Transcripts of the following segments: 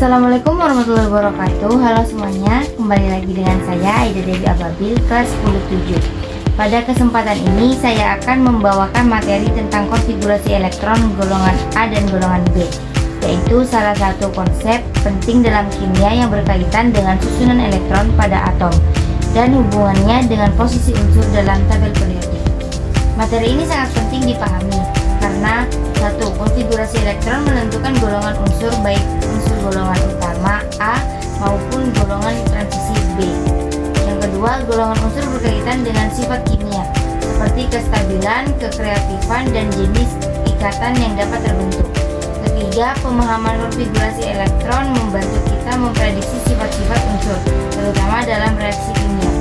Assalamualaikum warahmatullahi wabarakatuh. Halo semuanya, kembali lagi dengan saya Aida Dewi Ababil kelas 10-7. Pada kesempatan ini saya akan membawakan materi tentang konfigurasi elektron golongan A dan golongan B, yaitu salah satu konsep penting dalam kimia yang berkaitan dengan susunan elektron pada atom dan hubungannya dengan posisi unsur dalam tabel periodik. Materi ini sangat penting dipahami karena satu, konfigurasi elektron menentukan golongan unsur, baik unsur golongan utama A maupun golongan transisi B. Yang kedua, golongan unsur berkaitan dengan sifat kimia seperti kestabilan, kekreatifan, dan jenis ikatan yang dapat terbentuk. Ketiga, pemahaman konfigurasi elektron membantu kita memprediksi sifat-sifat unsur, terutama dalam reaksi kimia.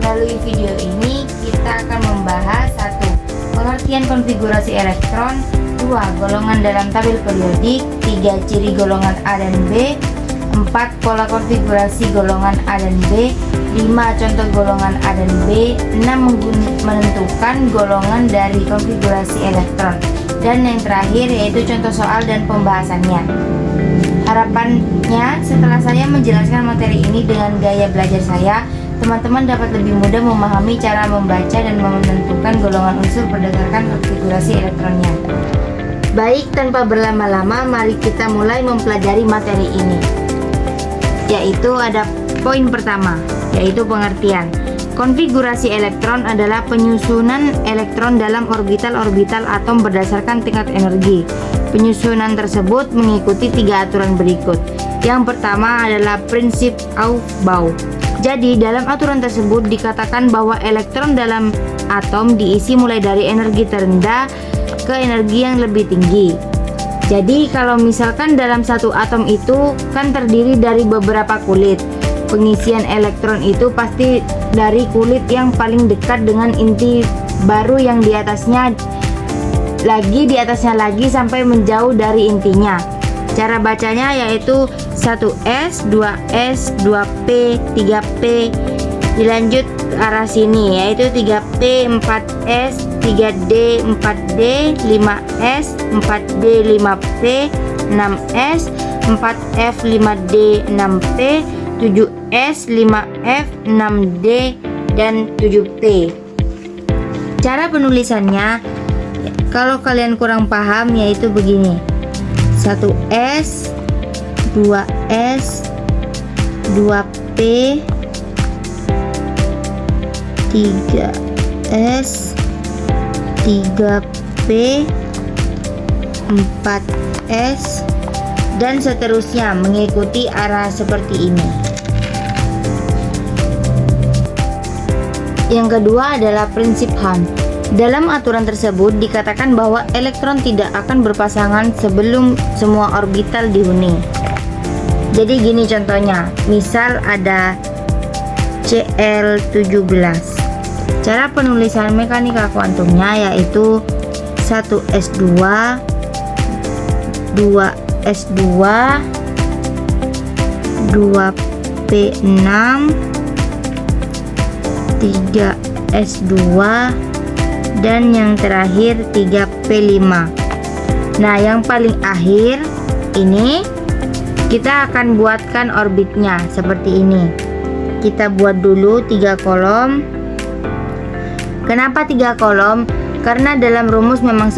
Melalui video ini kita akan membahas satu, pengertian konfigurasi elektron, 2. Golongan dalam tabel periodik, 3. Ciri golongan A dan B, 4. Pola konfigurasi golongan A dan B, 5. Contoh golongan A dan B, 6. Menentukan golongan dari konfigurasi elektron, dan yang terakhir yaitu contoh soal dan pembahasannya. Harapannya setelah saya menjelaskan materi ini dengan gaya belajar saya, teman-teman dapat lebih mudah memahami cara membaca dan menentukan golongan unsur berdasarkan konfigurasi elektronnya. Baik, tanpa berlama-lama, mari kita mulai mempelajari materi ini. Yaitu ada poin pertama, yaitu pengertian. Konfigurasi elektron adalah penyusunan elektron dalam orbital-orbital atom berdasarkan tingkat energi. Penyusunan tersebut mengikuti 3 aturan berikut. Yang pertama adalah prinsip Aufbau. Jadi, dalam aturan tersebut dikatakan bahwa elektron dalam atom diisi mulai dari energi terendah ke energi yang lebih tinggi. Jadi, kalau misalkan dalam satu atom itu kan terdiri dari beberapa kulit, pengisian elektron itu pasti dari kulit yang paling dekat dengan inti, baru yang di atasnya lagi sampai menjauh dari intinya. Cara bacanya yaitu 1S, 2S, 2P, 3P, dilanjut ke arah sini yaitu 3P, 4S, 3D, 4D, 5S, 4D, 5P, 6S, 4F, 5D, 6P, 7S, 5F, 6D, dan 7P. Cara penulisannya, kalau kalian kurang paham yaitu begini: 1S, 2S, 2P, 3S, 3P, 4S, dan seterusnya mengikuti arah seperti ini. Yang kedua adalah prinsip Hahn. Dalam aturan tersebut dikatakan bahwa elektron tidak akan berpasangan sebelum semua orbital dihuni. Jadi gini contohnya, misal ada Cl17. Cara penulisan mekanika kuantumnya yaitu 1s2, 2s2, 2p6, 3s2, dan yang terakhir 3p5. Nah, yang paling akhir ini kita akan buatkan orbitnya seperti ini. Kita buat dulu 3 kolom. Kenapa 3 kolom? Karena dalam rumus memang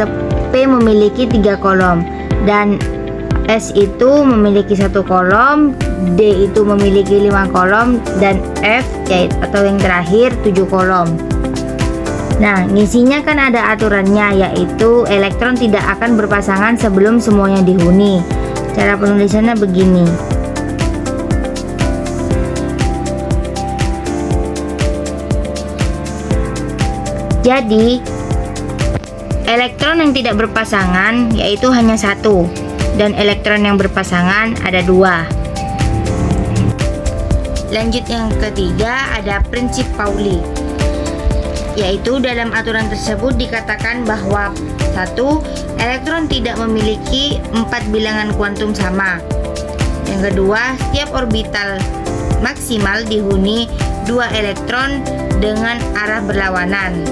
P memiliki 3 kolom, dan S itu memiliki 1 kolom, D itu memiliki 5 kolom, dan F atau yang terakhir 7 kolom. Nah, ngisinya kan ada aturannya, yaitu elektron tidak akan berpasangan sebelum semuanya dihuni. Cara penulisannya begini. Jadi, elektron yang tidak berpasangan yaitu hanya 1, dan elektron yang berpasangan ada 2. Lanjut, yang ketiga ada prinsip Pauli, yaitu dalam aturan tersebut dikatakan bahwa 1. Elektron tidak memiliki 4 bilangan kuantum sama. Yang kedua, setiap orbital maksimal dihuni 2 elektron dengan arah berlawanan.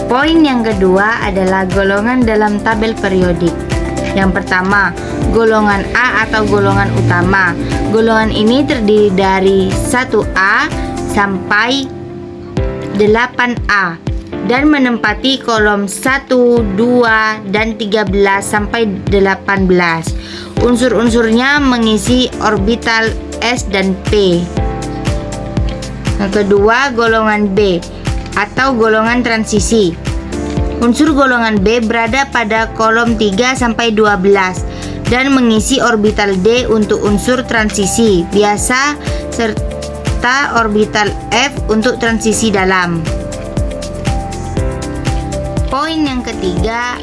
Poin yang kedua adalah golongan dalam tabel periodik. Yang pertama, golongan A atau golongan utama. Golongan ini terdiri dari 1A sampai 8A dan menempati kolom 1, 2, dan 13 sampai 18. Unsur-unsurnya mengisi orbital S dan P. Yang kedua, golongan B atau golongan transisi. Unsur golongan B berada pada kolom 3 sampai 12 dan mengisi orbital D untuk unsur transisi biasa serta orbital F untuk transisi dalam. Poin yang ketiga,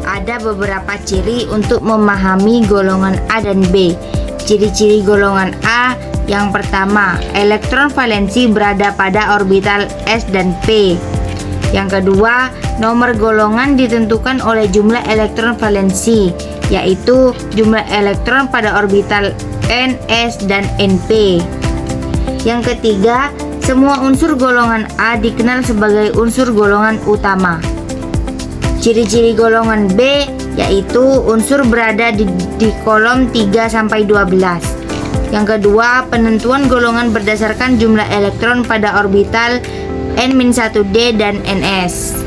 ada beberapa ciri untuk memahami golongan A dan B. Ciri-ciri golongan A: yang pertama, elektron valensi berada pada orbital S dan P. Yang kedua, nomor golongan ditentukan oleh jumlah elektron valensi, yaitu jumlah elektron pada orbital N, S, dan Np. Yang ketiga, semua unsur golongan A dikenal sebagai unsur golongan utama. Ciri-ciri golongan B yaitu unsur berada di kolom 3 sampai 12. Yang kedua, penentuan golongan berdasarkan jumlah elektron pada orbital N-1D dan Ns.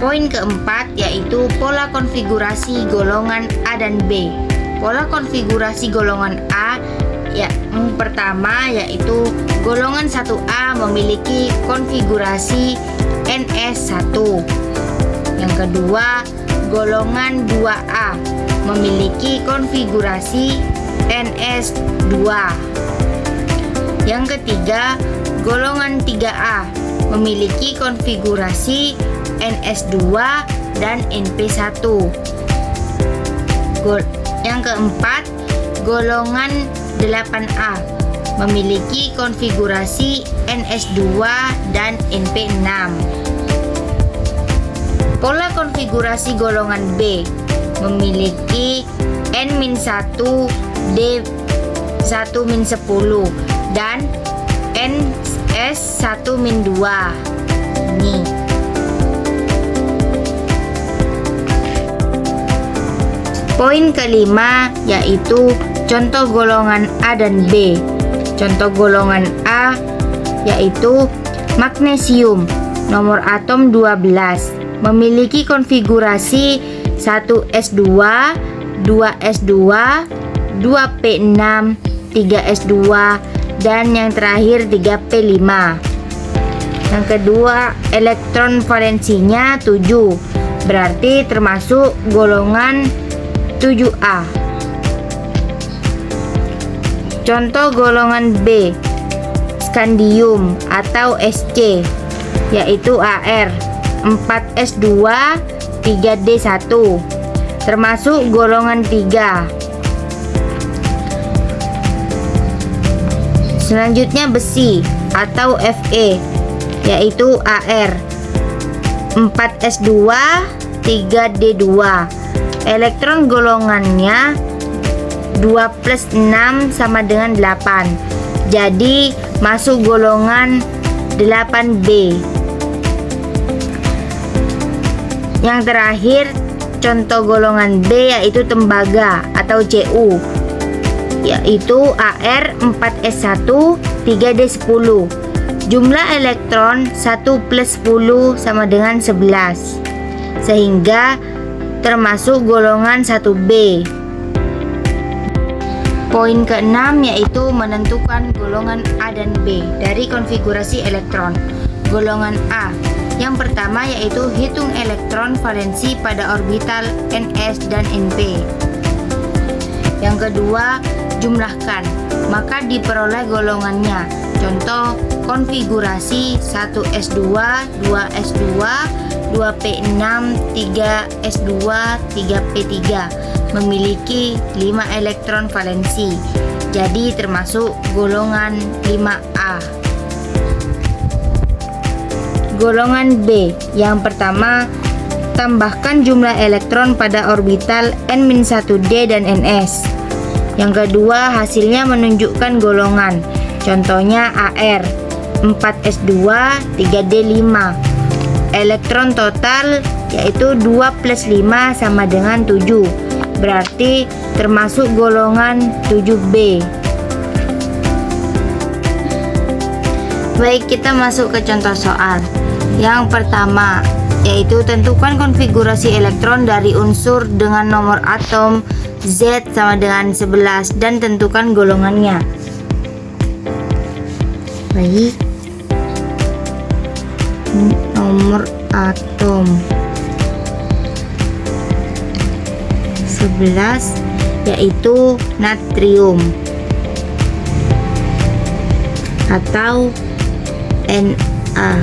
Poin keempat yaitu pola konfigurasi golongan A dan B. Pola konfigurasi golongan A yang pertama yaitu golongan 1A memiliki konfigurasi NS1. Yang kedua, golongan 2A memiliki konfigurasi NS2. Yang ketiga, golongan 3A memiliki konfigurasi NS2 dan NP1. Yang keempat, golongan 8A memiliki konfigurasi NS2 dan NP6. Pola konfigurasi golongan B memiliki N-1, D1-10 dan NS1-2. Ini. Poin kelima yaitu contoh golongan A dan B. Contoh golongan A yaitu magnesium, nomor atom 12, memiliki konfigurasi 1s2, 2s2, 2p6, 3s2, dan yang terakhir 3p5. Yang kedua, elektron valensinya 7, berarti termasuk golongan 7A. Contoh golongan B, skandium atau Sc, yaitu Ar, 4s2, 3d1, termasuk golongan 3. Selanjutnya besi atau Fe, yaitu Ar, 4s2, 3d2, elektron golongannya 2 plus 6 sama dengan 8, jadi masuk golongan 8B. Yang terakhir, contoh golongan B yaitu tembaga atau Cu, yaitu Ar, 4s1, 3d10, jumlah elektron 1 plus 10 sama dengan 11, sehingga termasuk golongan 1B. Poin keenam yaitu menentukan golongan A dan B dari konfigurasi elektron. Golongan A, yang pertama yaitu hitung elektron valensi pada orbital Ns dan Np. Yang kedua, jumlahkan, maka diperoleh golongannya. Contoh konfigurasi 1s2, 2s2, 2p6, 3s2, 3p3 memiliki 5 elektron valensi, jadi termasuk golongan 5A. Golongan B, yang pertama, tambahkan jumlah elektron pada orbital N-1D dan Ns. Yang kedua, hasilnya menunjukkan golongan, contohnya Ar, 4s2, 3d5. elektron total yaitu 2 plus 5 sama dengan 7. Berarti termasuk golongan 7B. Baik, kita masuk ke contoh soal. Yang pertama yaitu tentukan konfigurasi elektron dari unsur dengan nomor atom Z sama dengan 11 dan tentukan golongannya. Baik, nomor atom 11 yaitu natrium atau Na.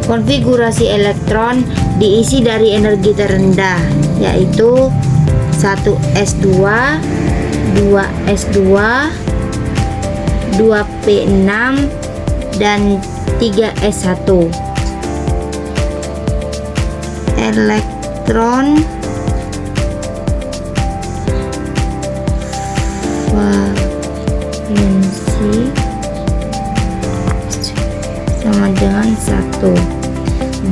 Konfigurasi elektron diisi dari energi terendah yaitu 1s2, 2s2, 2p6 dan 3s1. Elektron valensi sama dengan 1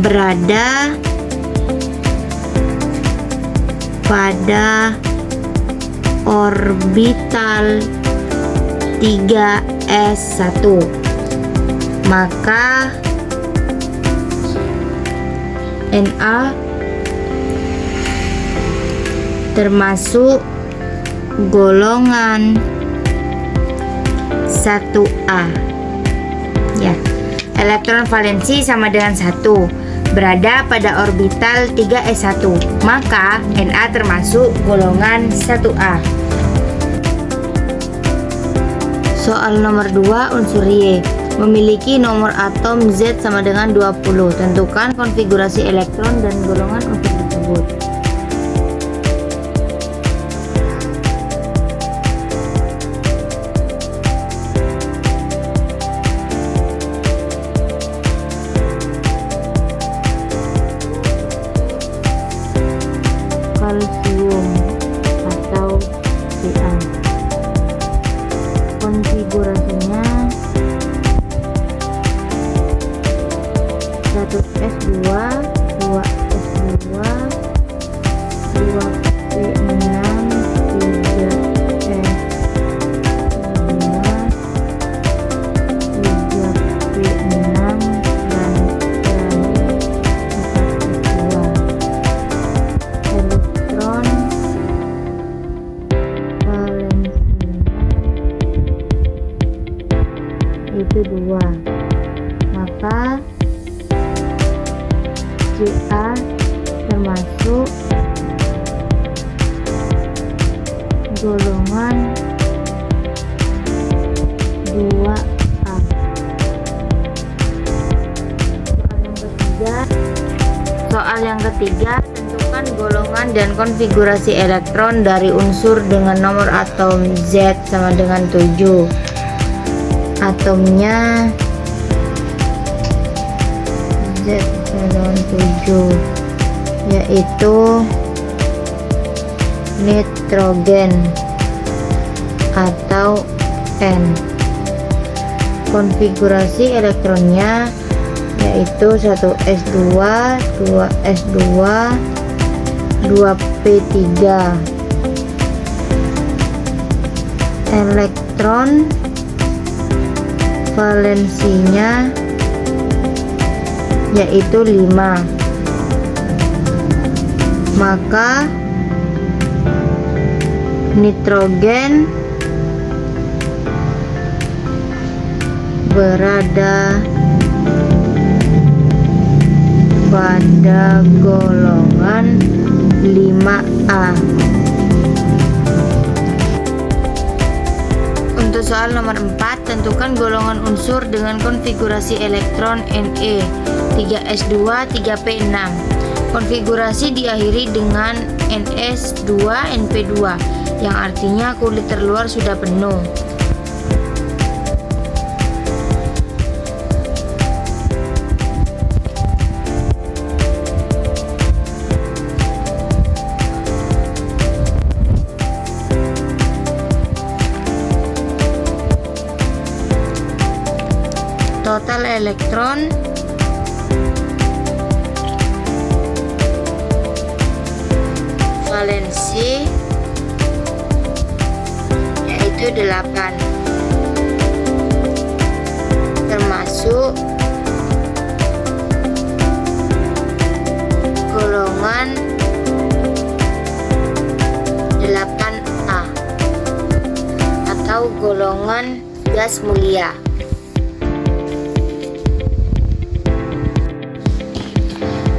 berada pada orbital 3s1, maka Na termasuk golongan 1A. Ya, elektron valensi sama dengan 1 berada pada orbital 3s1, maka Na termasuk golongan 1A. Soal nomor 2, unsur Y memiliki nomor atom Z sama dengan 20. Tentukan konfigurasi elektron dan golongan unsur tersebut. Kalsium atau Ca. Konfigurasinya 1s2, 2s2, 2p6, 3s5, 3p6 dan 4s2. Elektron valensinya itu 2, maka Ca termasuk golongan 2A. Soal yang ketiga, tentukan golongan dan konfigurasi elektron dari unsur dengan nomor atom Z sama dengan 7. Atomnya Z sama dengan 7 yaitu nitrogen atau N. Konfigurasi elektronnya yaitu 1s2, 2s2, 2p3. Elektron valensinya yaitu 5, maka nitrogen berada pada golongan 5A. Untuk soal nomor 4, tentukan golongan unsur dengan konfigurasi elektron Ne 3s2, 3p6. Konfigurasi diakhiri dengan Ns2, Np2 yang artinya kulit terluar sudah penuh. Total elektron konfigurasi yaitu 8, termasuk golongan 8A atau golongan gas mulia.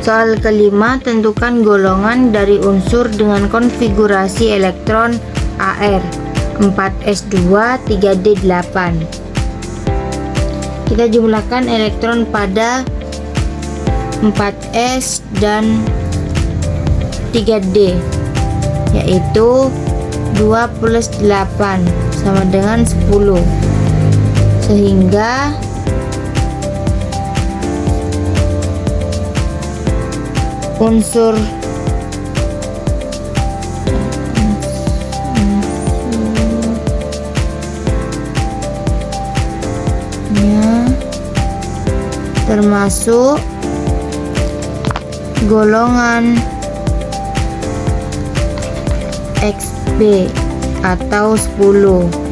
Soal kelima, tentukan golongan dari unsur dengan konfigurasi elektron AR 4s2 3d8. Kita jumlahkan elektron pada 4s dan 3d, yaitu 2 plus 8 sama dengan 10, sehingga unsur termasuk golongan XB atau 10.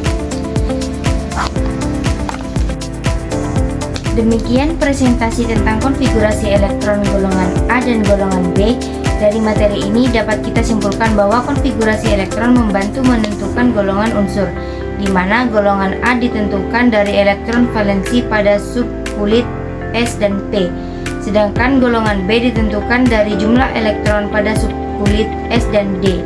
Demikian presentasi tentang konfigurasi elektron golongan A dan golongan B. Dari materi ini dapat kita simpulkan bahwa konfigurasi elektron membantu menentukan golongan unsur, di mana golongan A ditentukan dari elektron valensi pada subkulit S dan P, sedangkan golongan B ditentukan dari jumlah elektron pada subkulit S dan D.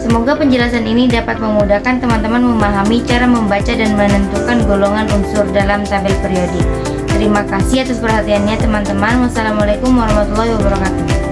Semoga penjelasan ini dapat memudahkan teman-teman memahami cara membaca dan menentukan golongan unsur dalam tabel periodik. Terima kasih atas perhatiannya teman-teman. Wassalamualaikum warahmatullahi wabarakatuh.